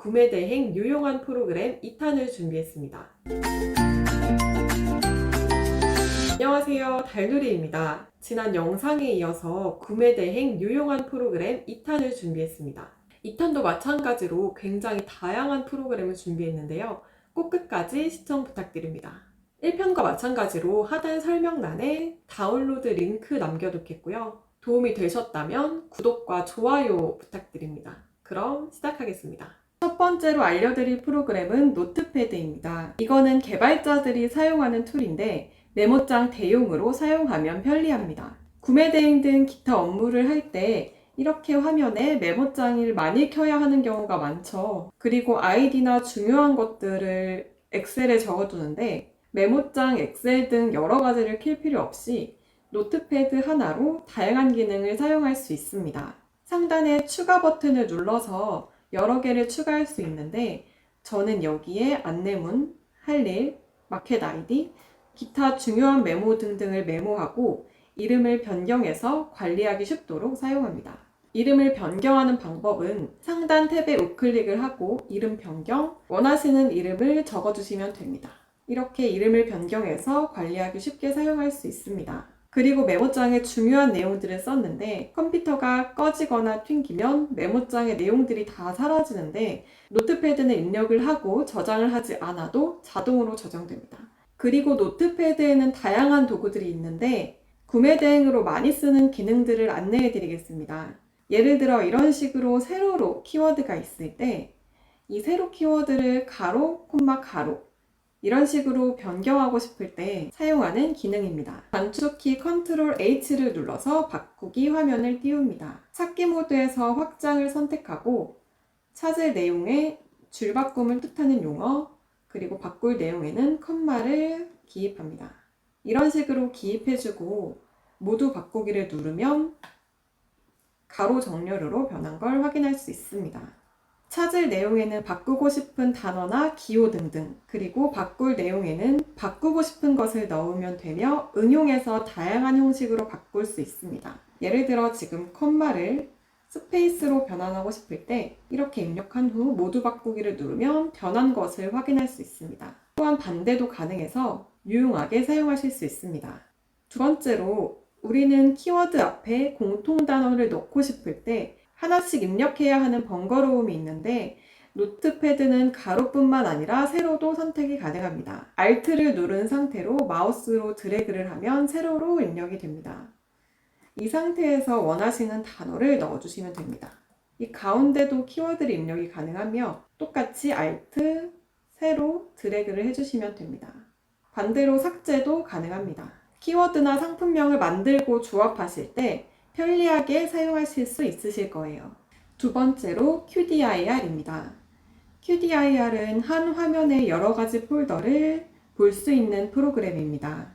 구매 대행 유용한 프로그램 2탄을 준비했습니다. 안녕하세요, 달누리입니다. 지난 영상에 이어서 구매 대행 유용한 프로그램 2탄을 준비했습니다. 2탄도 마찬가지로 굉장히 다양한 프로그램을 준비했는데요. 꼭 끝까지 시청 부탁드립니다. 1편과 마찬가지로 하단 설명란에 다운로드 링크 남겨놓겠고요. 도움이 되셨다면 구독과 좋아요 부탁드립니다. 그럼 시작하겠습니다. 첫 번째로 알려드릴 프로그램은 노트패드입니다. 이거는 개발자들이 사용하는 툴인데 메모장 대용으로 사용하면 편리합니다. 구매 대행 등 기타 업무를 할 때 이렇게 화면에 메모장을 많이 켜야 하는 경우가 많죠. 그리고 아이디나 중요한 것들을 엑셀에 적어두는데 메모장, 엑셀 등 여러 가지를 킬 필요 없이 노트패드 하나로 다양한 기능을 사용할 수 있습니다. 상단에 추가 버튼을 눌러서 여러 개를 추가할 수 있는데 저는 여기에 안내문, 할 일, 마켓 아이디, 기타 중요한 메모 등등을 메모하고 이름을 변경해서 관리하기 쉽도록 사용합니다. 이름을 변경하는 방법은 상단 탭에 우클릭을 하고 이름 변경, 원하시는 이름을 적어주시면 됩니다. 이렇게 이름을 변경해서 관리하기 쉽게 사용할 수 있습니다. 그리고 메모장에 중요한 내용들을 썼는데 컴퓨터가 꺼지거나 튕기면 메모장의 내용들이 다 사라지는데 노트패드는 입력을 하고 저장을 하지 않아도 자동으로 저장됩니다. 그리고 노트패드에는 다양한 도구들이 있는데 구매 대행으로 많이 쓰는 기능들을 안내해 드리겠습니다. 예를 들어 이런 식으로 세로로 키워드가 있을 때 이 세로 키워드를 가로, 콤마 가로 이런 식으로 변경하고 싶을 때 사용하는 기능입니다. 단축키 컨트롤 H를 눌러서 바꾸기 화면을 띄웁니다. 찾기 모드에서 확장을 선택하고 찾을 내용에 줄바꿈을 뜻하는 용어 그리고 바꿀 내용에는 컴마를 기입합니다. 이런 식으로 기입해주고 모두 바꾸기를 누르면 가로 정렬으로 변한 걸 확인할 수 있습니다. 찾을 내용에는 바꾸고 싶은 단어나 기호 등등 그리고 바꿀 내용에는 바꾸고 싶은 것을 넣으면 되며 응용해서 다양한 형식으로 바꿀 수 있습니다. 예를 들어 지금 컴마를 스페이스로 변환하고 싶을 때 이렇게 입력한 후 모두 바꾸기를 누르면 변한 것을 확인할 수 있습니다. 또한 반대도 가능해서 유용하게 사용하실 수 있습니다. 두 번째로 우리는 키워드 앞에 공통 단어를 넣고 싶을 때 하나씩 입력해야 하는 번거로움이 있는데 노트패드는 가로뿐만 아니라 세로도 선택이 가능합니다. Alt를 누른 상태로 마우스로 드래그를 하면 세로로 입력이 됩니다. 이 상태에서 원하시는 단어를 넣어주시면 됩니다. 이 가운데도 키워드를 입력이 가능하며 똑같이 Alt, 세로 드래그를 해주시면 됩니다. 반대로 삭제도 가능합니다. 키워드나 상품명을 만들고 조합하실 때 편리하게 사용하실 수 있으실 거예요. 두 번째로 QDIR입니다. QDIR은 한 화면에 여러 가지 폴더를 볼 수 있는 프로그램입니다.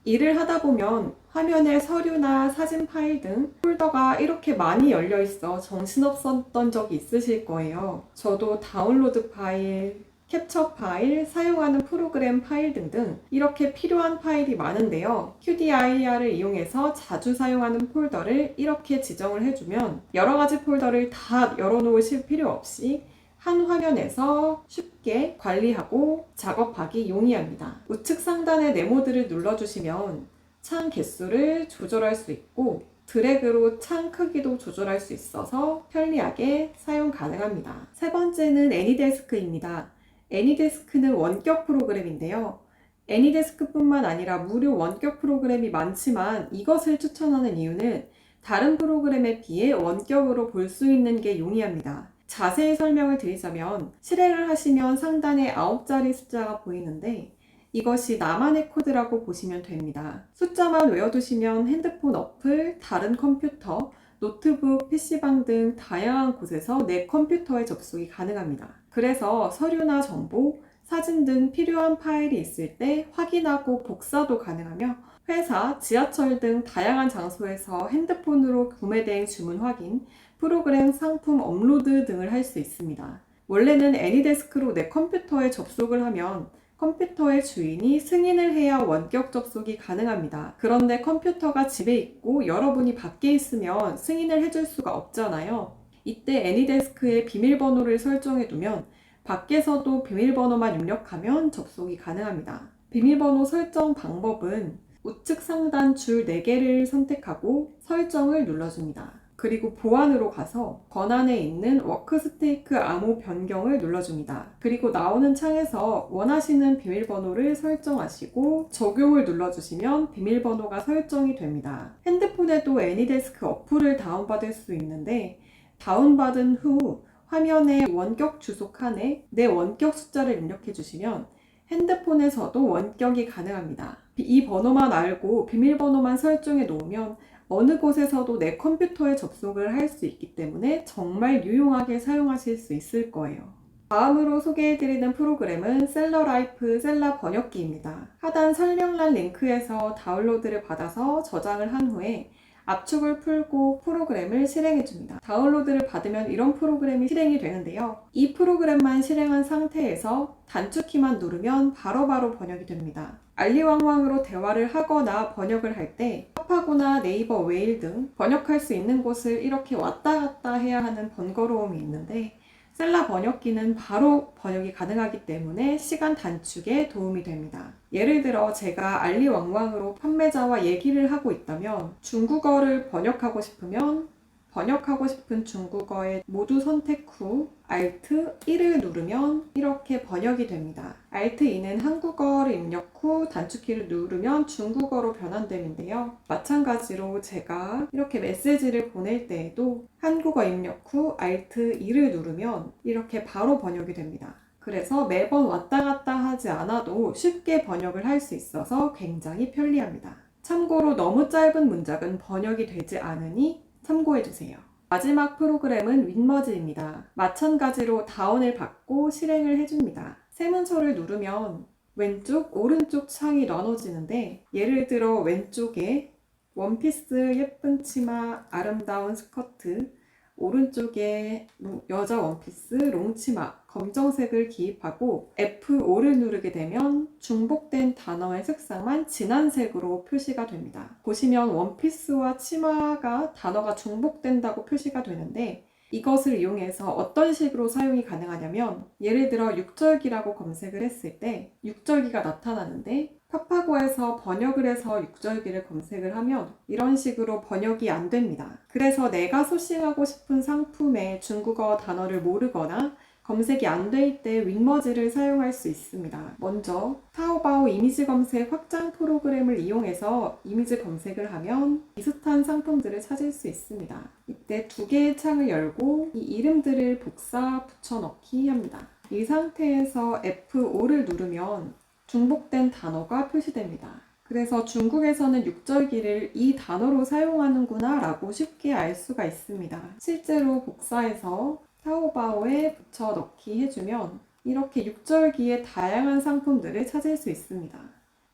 일을 하다 보면 화면에 서류나 사진 파일 등 폴더가 이렇게 많이 열려 있어 정신없었던 적이 있으실 거예요. 저도 다운로드 파일, 캡처 파일, 사용하는 프로그램 파일 등등 이렇게 필요한 파일이 많은데요. QDIR을 이용해서 자주 사용하는 폴더를 이렇게 지정을 해주면 여러 가지 폴더를 다 열어놓으실 필요 없이 한 화면에서 쉽게 관리하고 작업하기 용이합니다. 우측 상단의 네모들을 눌러주시면 창 개수를 조절할 수 있고 드래그로 창 크기도 조절할 수 있어서 편리하게 사용 가능합니다. 세 번째는 애니데스크입니다. 애니데스크는 원격 프로그램인데요. 애니데스크뿐만 아니라 무료 원격 프로그램이 많지만 이것을 추천하는 이유는 다른 프로그램에 비해 원격으로 볼 수 있는 게 용이합니다. 자세히 설명을 드리자면 실행을 하시면 상단에 9자리 숫자가 보이는데 이것이 나만의 코드라고 보시면 됩니다. 숫자만 외워두시면 핸드폰 어플, 다른 컴퓨터, 노트북, PC방 등 다양한 곳에서 내 컴퓨터에 접속이 가능합니다. 그래서 서류나 정보, 사진 등 필요한 파일이 있을 때 확인하고 복사도 가능하며 회사, 지하철 등 다양한 장소에서 핸드폰으로 구매 대행 주문 확인, 프로그램, 상품 업로드 등을 할 수 있습니다. 원래는 애니데스크로 내 컴퓨터에 접속을 하면 컴퓨터의 주인이 승인을 해야 원격 접속이 가능합니다. 그런데 컴퓨터가 집에 있고 여러분이 밖에 있으면 승인을 해줄 수가 없잖아요. 이때 애니데스크에 비밀번호를 설정해 두면 밖에서도 비밀번호만 입력하면 접속이 가능합니다. 비밀번호 설정 방법은 우측 상단 줄 4개를 선택하고 설정을 눌러줍니다. 그리고 보안으로 가서 권한에 있는 워크스테이크 암호 변경을 눌러줍니다. 그리고 나오는 창에서 원하시는 비밀번호를 설정하시고 적용을 눌러주시면 비밀번호가 설정이 됩니다. 핸드폰에도 애니데스크 어플을 다운받을 수 있는데 다운받은 후 화면에 원격 주소 칸에 내 원격 숫자를 입력해 주시면 핸드폰에서도 원격이 가능합니다. 이 번호만 알고 비밀번호만 설정해 놓으면 어느 곳에서도 내 컴퓨터에 접속을 할 수 있기 때문에 정말 유용하게 사용하실 수 있을 거예요. 다음으로 소개해드리는 프로그램은 셀러라이프 셀라 번역기입니다. 하단 설명란 링크에서 다운로드를 받아서 저장을 한 후에 압축을 풀고 프로그램을 실행해줍니다. 다운로드를 받으면 이런 프로그램이 실행이 되는데요. 이 프로그램만 실행한 상태에서 단축키만 누르면 바로바로 번역이 됩니다. 알리왕왕으로 대화를 하거나 번역을 할 때 팝하고나 네이버 웨일 등 번역할 수 있는 곳을 이렇게 왔다 갔다 해야 하는 번거로움이 있는데 셀라 번역기는 바로 번역이 가능하기 때문에 시간 단축에 도움이 됩니다. 예를 들어 제가 알리왕왕으로 판매자와 얘기를 하고 있다면 중국어를 번역하고 싶으면 번역하고 싶은 중국어에 모두 선택 후 Alt 1을 누르면 이렇게 번역이 됩니다. Alt 2는 한국어를 입력 후 단축키를 누르면 중국어로 변환됨인데요. 마찬가지로 제가 이렇게 메시지를 보낼 때에도 한국어 입력 후 Alt 2를 누르면 이렇게 바로 번역이 됩니다. 그래서 매번 왔다 갔다 하지 않아도 쉽게 번역을 할 수 있어서 굉장히 편리합니다. 참고로 너무 짧은 문장은 번역이 되지 않으니 참고해주세요. 마지막 프로그램은 윈머지입니다. 마찬가지로 다운을 받고 실행을 해줍니다. 세문서를 누르면 왼쪽, 오른쪽 창이 나눠지는데 예를 들어 왼쪽에 원피스 예쁜 치마 아름다운 스커트, 오른쪽에 여자 원피스 롱치마 검정색을 기입하고 F5를 누르게 되면 중복된 단어의 색상만 진한 색으로 표시가 됩니다. 보시면 원피스와 치마가 단어가 중복된다고 표시가 되는데 이것을 이용해서 어떤 식으로 사용이 가능하냐면 예를 들어 6절기라고 검색을 했을 때 6절기가 나타나는데 파파고에서 번역을 해서 6절기를 검색을 하면 이런 식으로 번역이 안 됩니다. 그래서 내가 소싱하고 싶은 상품의 중국어 단어를 모르거나 검색이 안 될 때 윈머지를 사용할 수 있습니다. 먼저 타오바오 이미지 검색 확장 프로그램을 이용해서 이미지 검색을 하면 비슷한 상품들을 찾을 수 있습니다. 이때 2개의 창을 열고 이 이름들을 복사 붙여넣기 합니다. 이 상태에서 F5를 누르면 중복된 단어가 표시됩니다. 그래서 중국에서는 6절기를 이 단어로 사용하는구나 라고 쉽게 알 수가 있습니다. 실제로 복사해서 타오바오에 붙여넣기 해주면 이렇게 6절기의 다양한 상품들을 찾을 수 있습니다.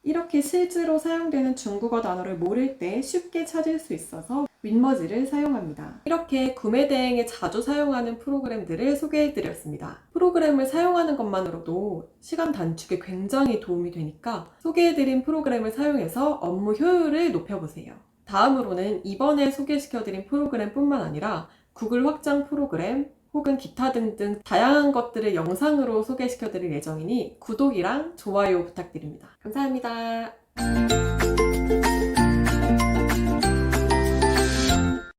이렇게 실제로 사용되는 중국어 단어를 모를 때 쉽게 찾을 수 있어서 윈머지를 사용합니다. 이렇게 구매 대행에 자주 사용하는 프로그램들을 소개해드렸습니다. 프로그램을 사용하는 것만으로도 시간 단축에 굉장히 도움이 되니까 소개해드린 프로그램을 사용해서 업무 효율을 높여보세요. 다음으로는 이번에 소개시켜드린 프로그램뿐만 아니라 구글 확장 프로그램, 혹은 기타 등등 다양한 것들을 영상으로 소개시켜드릴 예정이니 구독이랑 좋아요 부탁드립니다. 감사합니다.